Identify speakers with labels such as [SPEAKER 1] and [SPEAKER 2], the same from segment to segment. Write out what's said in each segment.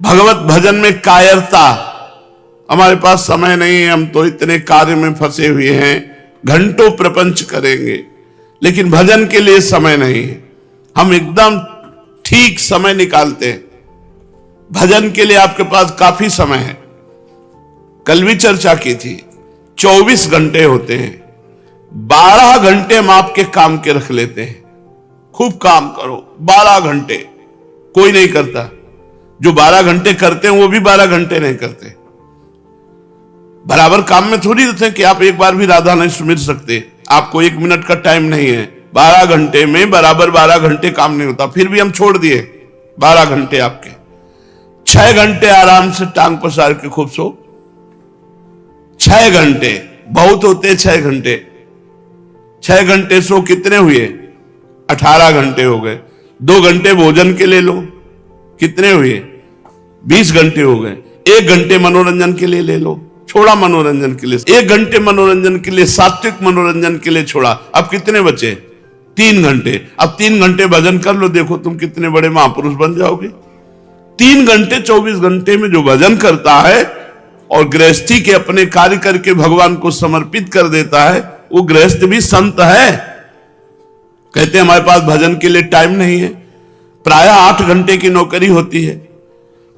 [SPEAKER 1] भगवत भजन में कायरता, हमारे पास समय नहीं है, हम तो इतने कार्य में फंसे हुए हैं, घंटों प्रपंच करेंगे लेकिन भजन के लिए समय नहीं है। हम एकदम ठीक समय निकालते हैं, भजन के लिए आपके पास काफी समय है। कल भी चर्चा की थी, 24 घंटे होते हैं, 12 घंटे हम आपके काम के रख लेते हैं। खूब काम करो, 12 घंटे कोई नहीं करता। जो 12 घंटे करते हैं वो भी 12 घंटे नहीं करते। बराबर काम में थोड़ी रहते हैं कि आप एक बार भी राधा नहीं सुमिर सकते, आपको 1 मिनट का टाइम नहीं है। 12 घंटे में बराबर 12 घंटे काम नहीं होता, फिर भी हम छोड़ दिए 12 घंटे आपके। 6 घंटे आराम से टांग पसार के खूब सो। 6 घंटे बहुत होते, 6 घंटे 6 घंटे सो कितने हुए? 18 घंटे हो गए। 2 घंटे भोजन के ले लो, कितने हुए? 20 घंटे हो गए। 1 घंटे मनोरंजन के लिए ले लो, छोड़ा मनोरंजन के लिए। 1 घंटे मनोरंजन के लिए, सात्विक मनोरंजन के लिए छोड़ा। अब कितने बचे? 3 घंटे। अब 3 घंटे भजन कर लो, देखो तुम कितने बड़े महापुरुष बन जाओगे। 3 घंटे 24 घंटे में जो भजन करता है और गृहस्थी के अपने कार्य करके भगवान को समर्पित कर देता है, वो गृहस्थ भी संत है। कहते हैं हमारे पास भजन के लिए टाइम नहीं है। प्रायः 8 घंटे की नौकरी होती है।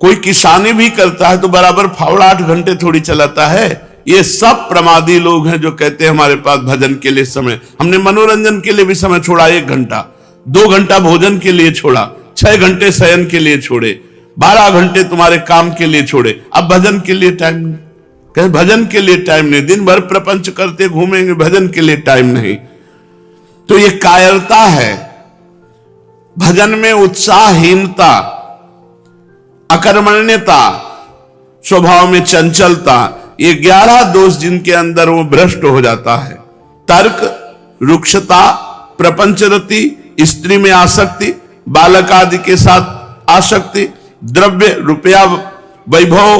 [SPEAKER 1] कोई किसानी भी करता है तो बराबर फावड़ा 8 घंटे थोड़ी चलाता है। ये सब प्रमादी लोग हैं जो कहते हैं हमारे पास भजन के लिए समय। हमने मनोरंजन के लिए भी समय छोड़ा, 1 घंटा, 2 घंटा भोजन के लिए छोड़ा, 6 घंटे शयन के लिए छोड़े, 12 घंटे तुम्हारे काम के लिए छोड़े। अब भजन के लिए टाइम नहीं। कहे भजन के लिए टाइम नहीं, दिन भर प्रपंच करते घूमेंगे, भजन के लिए टाइम नहीं। तो ये कायरता है। भजन में उत्साहहीनता, अकर्मण्यता, स्वभाव में चंचलता, ये 11 दोष जिनके अंदर वो भ्रष्ट हो जाता है। तर्क, रुक्षता, प्रपंचरति, स्त्री में आसक्ति, बालक आदि के साथ आसक्ति, द्रव्य रुपया वैभव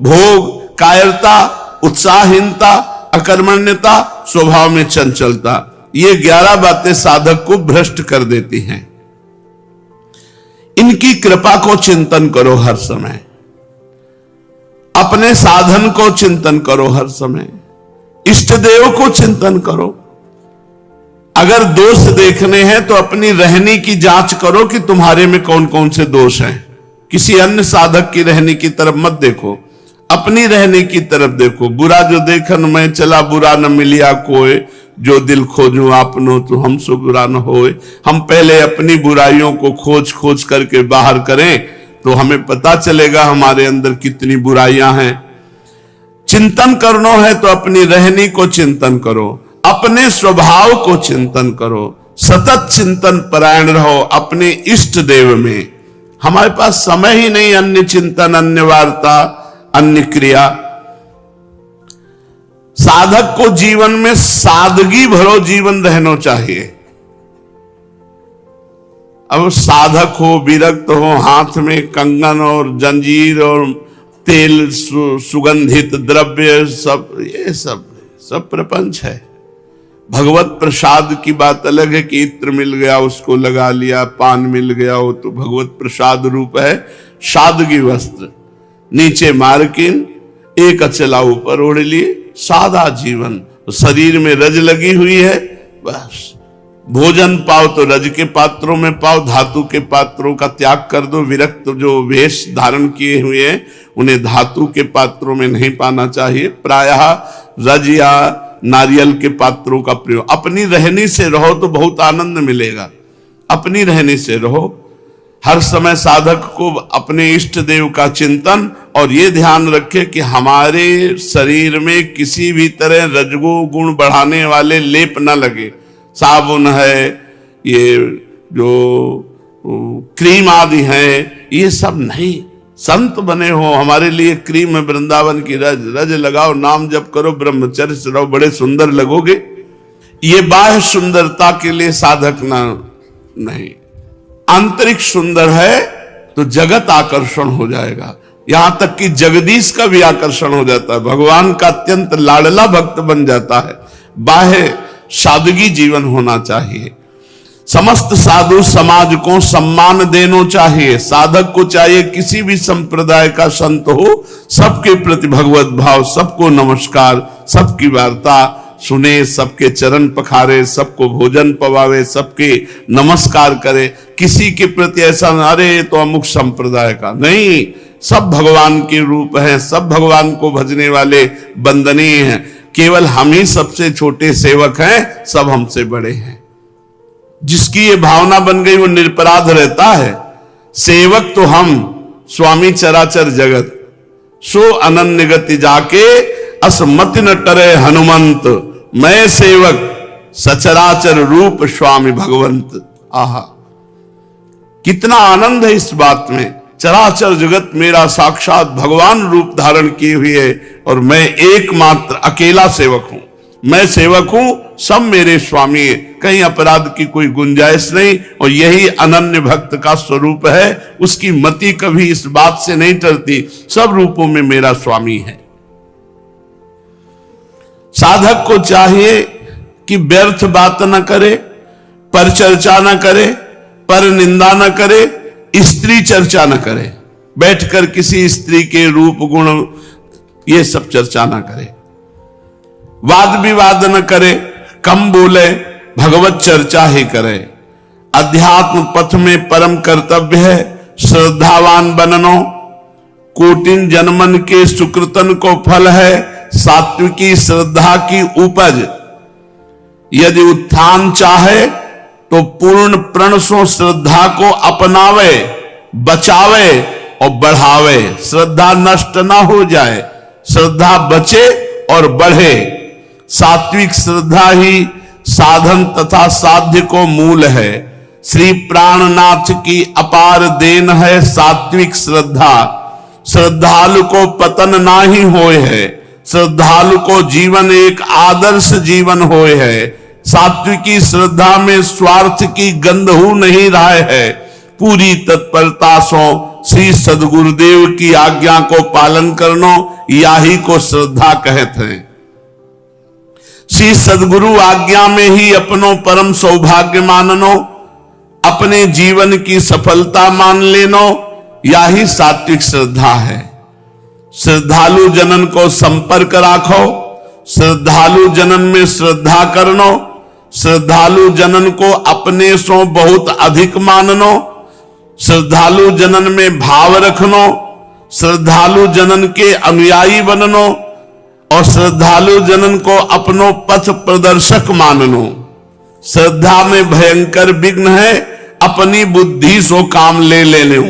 [SPEAKER 1] भोग, कायरता, उत्साहहीनता, अकर्मण्यता, स्वभाव में चंचलता, ये 11 बातें साधक को भ्रष्ट कर देती हैं। इनकी कृपा को चिंतन करो हर समय, अपने साधन को चिंतन करो हर समय, इष्ट देव को चिंतन करो। अगर दोष देखने हैं तो अपनी रहनी की जांच करो कि तुम्हारे में कौन कौन से दोष हैं। किसी अन्य साधक की रहनी की तरफ मत देखो, अपनी रहने की तरफ देखो। बुरा जो देखन मैं चला, बुरा न मिलिया कोई, जो दिल खोजूं आपनो तो हमसे बुरा न होए। हम पहले अपनी बुराइयों को खोज खोज करके बाहर करें तो हमें पता चलेगा हमारे अंदर कितनी बुराइयां हैं। चिंतन करना है तो अपनी रहनी को चिंतन करो, अपने स्वभाव को चिंतन करो, सतत चिंतन परायण रहो अपने इष्ट देव में। हमारे पास समय ही नहीं अन्य चिंतन, अन्य वार्ता, अन्य क्रिया। साधक को जीवन में सादगी भरो जीवन रहना चाहिए। अब साधक हो, विरक्त हो, हाथ में कंगन और जंजीर और तेल सुगंधित द्रव्य, सब ये सब प्रपंच है। भगवत प्रसाद की बात अलग है कि इत्र मिल गया उसको लगा लिया, पान मिल गया हो तो भगवत प्रसाद रूप है। सादगी वस्त्र, नीचे मार्किन, एक अचला ऊपर ओढ़ लिए, सादा जीवन। शरीर में रज लगी हुई है, बस भोजन पाओ तो रज के पात्रों में पाओ, धातु के पात्रों का त्याग कर दो। विरक्त जो वेश धारण किए हुए हैं उन्हें धातु के पात्रों में नहीं पाना चाहिए। प्रायः रज या नारियल के पात्रों का प्रयोग। अपनी रहनी से रहो तो बहुत आनंद मिलेगा, अपनी रहनी से रहो। हर समय साधक को अपने इष्ट देव का चिंतन, और ये ध्यान रखे कि हमारे शरीर में किसी भी तरह रजगो गुण बढ़ाने वाले लेप न लगे। साबुन है, ये जो क्रीम आदि हैं, ये सब नहीं। संत बने हो, हमारे लिए क्रीम है वृंदावन की, रज लगाओ, नाम जप करो, ब्रह्मचर्य से रहो, बड़े सुंदर लगोगे। ये बाह्य सुंदरता के लिए साधक नहीं। आंतरिक सुंदर है तो जगत आकर्षण हो जाएगा। यहां तक कि जगदीश का भी आकर्षण हो जाता है, भगवान का अत्यंत लाडला भक्त बन जाता है। बाह्य सादगी जीवन होना चाहिए। समस्त साधु समाज को सम्मान देना चाहिए। साधक को चाहिए किसी भी संप्रदाय का संत हो, सबके प्रति भगवत भाव, सबको नमस्कार, सबकी वार्ता सुने, सबके चरण पखारे, सबको भोजन पवावे, सबके नमस्कार करे। किसी के प्रति ऐसा अरे तो अमुक संप्रदाय का नहीं, सब भगवान के रूप हैं, सब भगवान को भजने वाले वंदनीय हैं। केवल हम ही सबसे छोटे सेवक हैं, सब हमसे बड़े हैं। जिसकी ये भावना बन गई वो निरपराध रहता है। सेवक तो हम, स्वामी चराचर जगत, सो अनन्य गति जाके असमति न टरे हनुमंत, मैं सेवक सचराचर रूप स्वामी भगवंत। आहा, कितना आनंद है इस बात में। चराचर जगत मेरा साक्षात भगवान रूप धारण किए हुए है और मैं एकमात्र अकेला सेवक हूं। मैं सेवक हूं, सब मेरे स्वामी है, कहीं अपराध की कोई गुंजाइश नहीं। और यही अनन्य भक्त का स्वरूप है। उसकी मति कभी इस बात से नहीं टलती, सब रूपों में मेरा स्वामी है। साधक को चाहिए कि व्यर्थ बात न करे, पर चर्चा न करे, पर निंदा न करे, स्त्री चर्चा न करे। बैठकर किसी स्त्री के रूप गुण ये सब चर्चा न करे, वाद विवाद न करे, कम बोले, भगवत चर्चा ही करे। अध्यात्म पथ में परम कर्तव्य है श्रद्धावान बननो, कोटिन जन्मन के सुकृतन को फल है सात्विकी श्रद्धा की उपज। यदि उत्थान चाहे तो पूर्ण प्रण सो श्रद्धा को अपनावे, बचावे और बढ़ावे। श्रद्धा नष्ट ना हो जाए, श्रद्धा बचे और बढ़े। सात्विक श्रद्धा ही साधन तथा साध्य को मूल है। श्री प्राणनाथ की अपार देन है सात्विक श्रद्धा। श्रद्धालु को पतन ना ही होए है, श्रद्धालु को जीवन एक आदर्श जीवन होए है। सात्विकी श्रद्धा में स्वार्थ की गंध हो नहीं रहा है। पूरी तत्परता सो श्री सदगुरुदेव की आज्ञा को पालन करनो, याही को श्रद्धा कहते हैं। श्री सदगुरु आज्ञा में ही अपनो परम सौभाग्य माननो, अपने जीवन की सफलता मान लेनो, याही सात्विक श्रद्धा है। श्रद्धालु जनन को संपर्क राखो, श्रद्धालु जनन में श्रद्धा करनो, श्रद्धालु जनन को अपने सो बहुत अधिक माननो, श्रद्धालु जनन में भाव रखनो, श्रद्धालु जनन के अनुयायी बननो और श्रद्धालु जनन को अपनो पथ प्रदर्शक माननो। श्रद्धा में भयंकर विघ्न है अपनी बुद्धि सो काम ले लेने।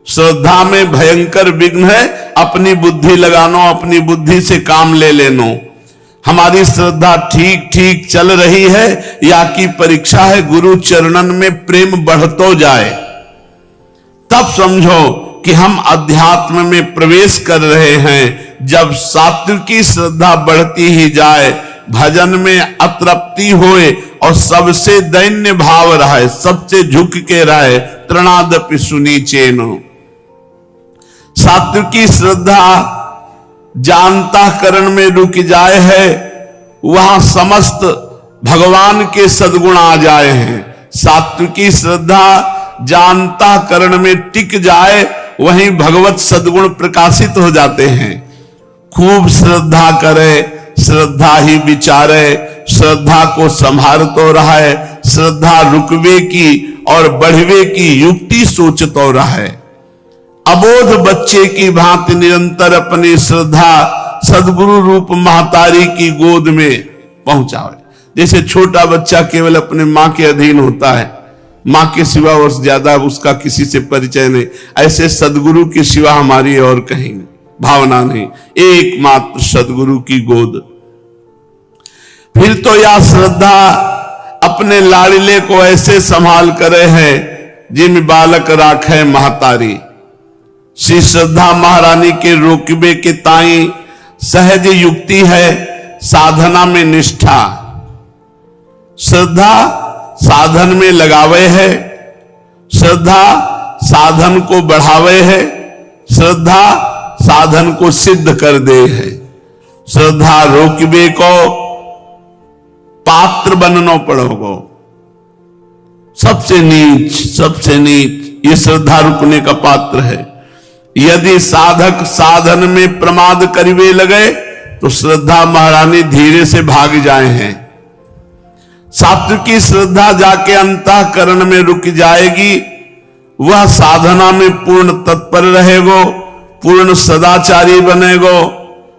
[SPEAKER 1] श्रद्धा में भयंकर विघ्न है अपनी बुद्धि लगानो, अपनी बुद्धि से काम ले लेनो। हमारी श्रद्धा ठीक ठीक चल रही है या की परीक्षा है गुरु चरणन में प्रेम बढ़तो जाए, तब समझो कि हम अध्यात्म में प्रवेश कर रहे हैं। जब सात्विकी श्रद्धा बढ़ती ही जाए, भजन में अतृप्ति होए और सबसे दैन्य भाव रहे, सबसे झुक के रहे, तृणादपि सुनी चेनो। सात्विकी श्रद्धा जानता करण में रुक जाए है, वहां समस्त भगवान के सद्गुण आ जाए हैं। सात्विकी श्रद्धा जानता करण में टिक जाए, वहीं भगवत सद्गुण प्रकाशित हो जाते हैं। खूब श्रद्धा करे, श्रद्धा ही विचारे, श्रद्धा को संभालतो रहे, श्रद्धा रुकवे की और बढ़वे की युक्ति सोचतो रहे। अबोध बच्चे की भांति निरंतर अपनी श्रद्धा सदगुरु रूप महतारी की गोद में पहुंचावे। जैसे छोटा बच्चा केवल अपने मां के अधीन होता है, मां के सिवा और ज्यादा उसका किसी से परिचय नहीं, ऐसे सदगुरु के सिवा हमारी और कहीं भावना नहीं, एकमात्र सदगुरु की गोद। फिर तो यह श्रद्धा अपने लाड़िले को ऐसे संभाल करे है जिन बालक राखे महतारी। श्री श्रद्धा महारानी के रोकबे के ताई सहज युक्ति है साधना में निष्ठा। श्रद्धा साधन में लगावे है, श्रद्धा साधन को बढ़ावे है, श्रद्धा साधन को सिद्ध कर दे है। श्रद्धा रोकबे को पात्र बननो पड़ोगो। सबसे नीच ये श्रद्धा रुकने का पात्र है। यदि साधक साधन में प्रमाद करिवे लगे तो श्रद्धा महारानी धीरे से भाग जाए हैं। सात्विकी श्रद्धा जाके अंतःकरण में रुक जाएगी, वह साधना में पूर्ण तत्पर रहेगो, पूर्ण सदाचारी बनेगो।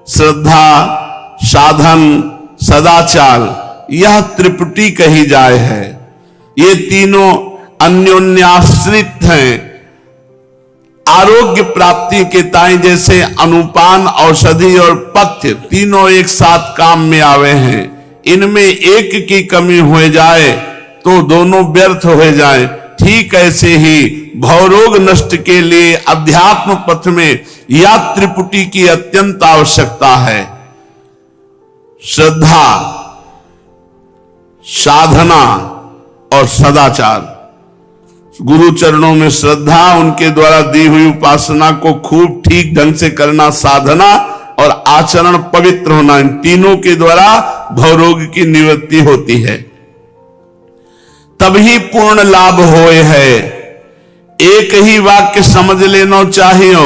[SPEAKER 1] श्रद्धा, साधन, सदाचार यह त्रिपुटी कही जाए है। ये तीनों अन्योन्याश्रित हैं। आरोग्य प्राप्ति के ताई जैसे अनुपान, औषधि और पथ्य तीनों एक साथ काम में आवे हैं। इनमें एक की कमी हो जाए तो दोनों व्यर्थ हो जाए। ठीक ऐसे ही भवरोग नष्ट के लिए अध्यात्म पथ में या त्रिपुटी की अत्यंत आवश्यकता है। श्रद्धा, साधना और सदाचार। गुरु चरणों में श्रद्धा, उनके द्वारा दी हुई उपासना को खूब ठीक ढंग से करना, साधना और आचरण पवित्र होना, इन तीनों के द्वारा भवरोग की निवृत्ति होती है। तभी पूर्ण लाभ होए है। एक ही वाक्य समझ लेना चाहिए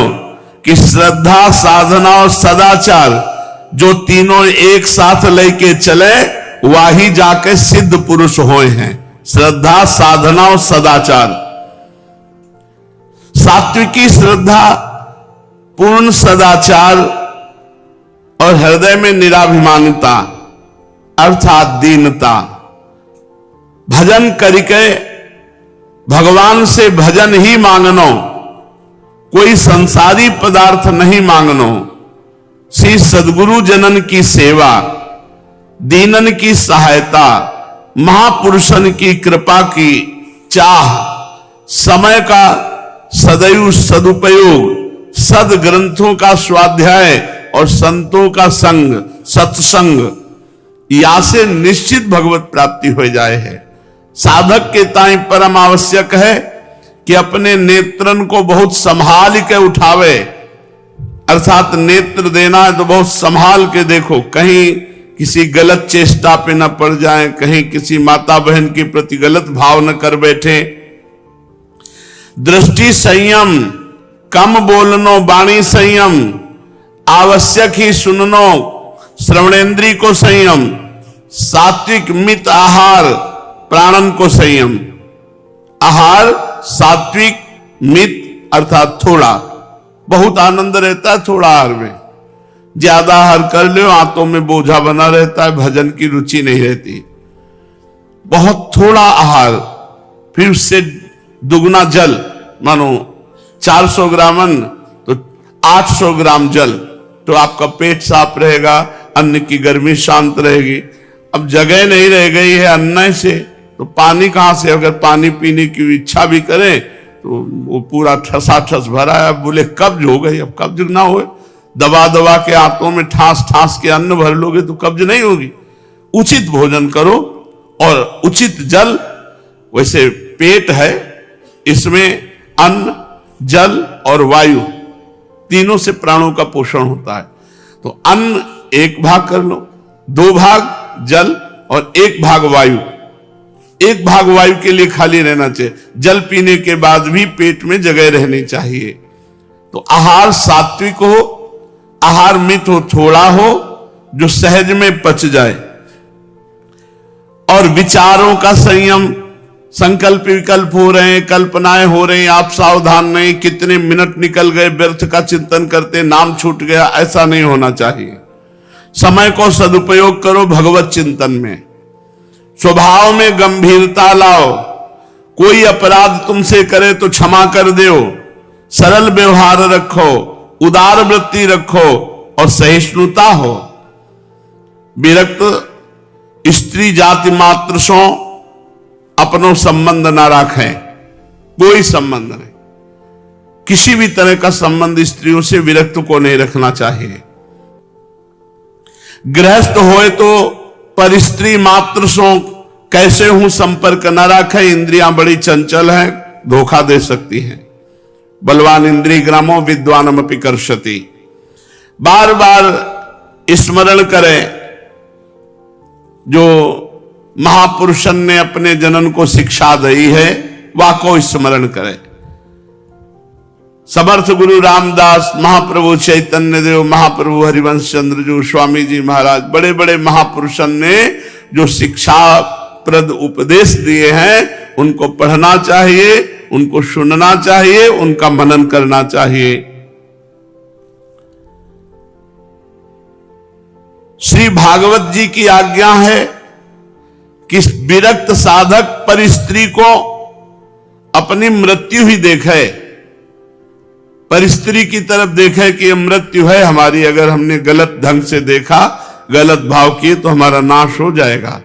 [SPEAKER 1] कि श्रद्धा, साधना और सदाचार जो तीनों एक साथ लेके चले वही जाके सिद्ध पुरुष होए हैं। श्रद्धा, साधना और सदाचार। सात्विकी श्रद्धा, पूर्ण सदाचार और हृदय में निराभिमानता अर्थात दीनता। भजन करके भगवान से भजन ही मांगनो, कोई संसारी पदार्थ नहीं मांगनो। श्री सद्गुरु जनन की सेवा, दीनन की सहायता, महापुरुषन की कृपा की चाह, समय का सदैव सदुपयोग, सद ग्रंथों का स्वाध्याय और संतों का संग, सत्संग, या से निश्चित भगवत प्राप्ति हो जाए है। साधक के ताई परम आवश्यक है कि अपने नेत्रन को बहुत संभाल के उठावे, अर्थात नेत्र देना है तो बहुत संभाल के देखो, कहीं किसी गलत चेष्टा पे न पड़ जाए, कहीं किसी माता बहन के प्रति गलत भाव न कर बैठे। दृष्टि संयम, कम बोलनो वाणी संयम, आवश्यक ही सुननो, श्रवणेन्द्री को संयम, सात्विक मित आहार, प्राणन को संयम। आहार सात्विक, मित अर्थात थोड़ा, बहुत आनंद रहता है थोड़ा आहार में। ज्यादा आहार कर लो आंतों में बोझा बना रहता है, भजन की रुचि नहीं रहती। बहुत थोड़ा आहार, फिर उससे दुगना जल, मानो 400 ग्राम अन्न तो 800 ग्राम जल, तो आपका पेट साफ रहेगा, अन्न की गर्मी शांत रहेगी। अब जगह नहीं रह गई है अन्न से, तो पानी कहां से? अगर पानी पीने की इच्छा भी करें तो वो पूरा ठसाठस भरा है। अब बोले कब्ज हो गई, अब कब्ज ना हो, दबा दबा के आंतों में ठास ठास के अन्न भर लोगे तो कब्ज नहीं होगी। उचित भोजन करो और उचित जल। वैसे पेट है, इसमें अन्न, जल और वायु तीनों से प्राणों का पोषण होता है। तो अन्न 1 भाग कर लो, 2 भाग जल और 1 भाग वायु। 1 भाग वायु के लिए खाली रहना चाहिए। जल पीने के बाद भी पेट में जगह रहनी चाहिए। तो आहार सात्विक हो, आहार मित हो, थोड़ा हो, जो सहज में पच जाए। और विचारों का संयम, संकल्प विकल्प हो रहे हैं, कल्पनाएं हो रही हैं, आप सावधान नहीं, कितने मिनट निकल गए व्यर्थ का चिंतन करते, नाम छूट गया, ऐसा नहीं होना चाहिए। समय को सदुपयोग करो भगवत चिंतन में। स्वभाव में गंभीरता लाओ, कोई अपराध तुमसे करे तो क्षमा कर दो, सरल व्यवहार रखो, उदार वृत्ति रखो और सहिष्णुता हो। विरक्त स्त्री जाति मात्र सो अपनो संबंध ना रखें, कोई संबंध नहीं, किसी भी तरह का संबंध स्त्रियों से विरक्त को नहीं रखना चाहिए। गृहस्थ होए तो पर स्त्री मात्र सो कैसे हूं संपर्क न रखे, इंद्रियां बड़ी चंचल हैं, धोखा दे सकती हैं। बलवान इंद्रिय ग्रामो विद्वानमपि कर्षति। बार बार स्मरण करें, जो महापुरुषन ने अपने जनन को शिक्षा दी है, वाको स्मरण करे। समर्थ गुरु रामदास, महाप्रभु चैतन्य देव, महाप्रभु हरिवंश चंद्र जी, स्वामी जी महाराज, बड़े बड़े महापुरुषन ने जो शिक्षा प्रद उपदेश दिए हैं उनको पढ़ना चाहिए, उनको सुनना चाहिए, उनका मनन करना चाहिए। श्री भागवत जी की आज्ञा है कि विरक्त साधक पर स्त्री को अपनी मृत्यु ही देखे, पर स्त्री की तरफ देखे कि मृत्यु है हमारी, अगर हमने गलत ढंग से देखा, गलत भाव किए तो हमारा नाश हो जाएगा।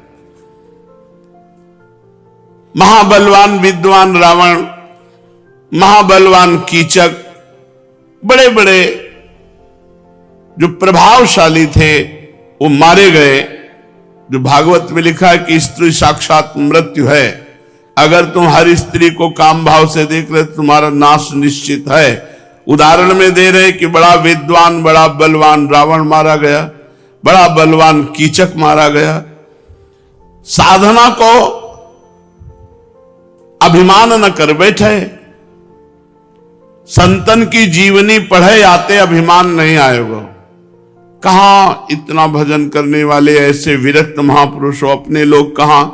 [SPEAKER 1] महाबलवान विद्वान रावण, महाबलवान कीचक, बड़े बड़े जो प्रभावशाली थे वो मारे गए। जो भागवत में लिखा है कि स्त्री साक्षात मृत्यु है, अगर तुम हर स्त्री को काम भाव से देख रहे तुम्हारा नाश निश्चित है। उदाहरण में दे रहे कि बड़ा विद्वान, बड़ा बलवान रावण मारा गया, बड़ा बलवान कीचक मारा गया। साधना को अभिमान न कर बैठे, संतन की जीवनी पढ़े आते अभिमान नहीं आएगा। कहां इतना भजन करने वाले ऐसे विरक्त महापुरुष हो, अपने लोग कहां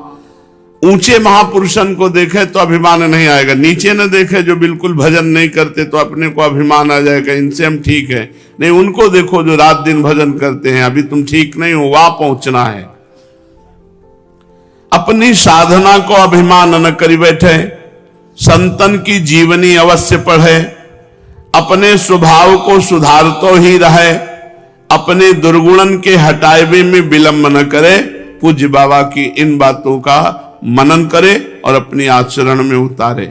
[SPEAKER 1] ऊंचे महापुरुषन को देखे तो अभिमान नहीं आएगा, नीचे न देखे जो बिल्कुल भजन नहीं करते तो अपने को अभिमान आ जाएगा, इनसे हम ठीक है। नहीं, उनको देखो जो रात दिन भजन करते हैं, अभी तुम ठीक नहीं हो, वहां पहुंचना है। अपनी साधना को अभिमान न करी बैठे, संतन की जीवनी अवश्य पढ़े, अपने स्वभाव को सुधारतो ही रहे, अपने दुर्गुणन के हटावे में विलंब न करे। पूज्य बाबा की इन बातों का मनन करे और अपनी आचरण में उतारे।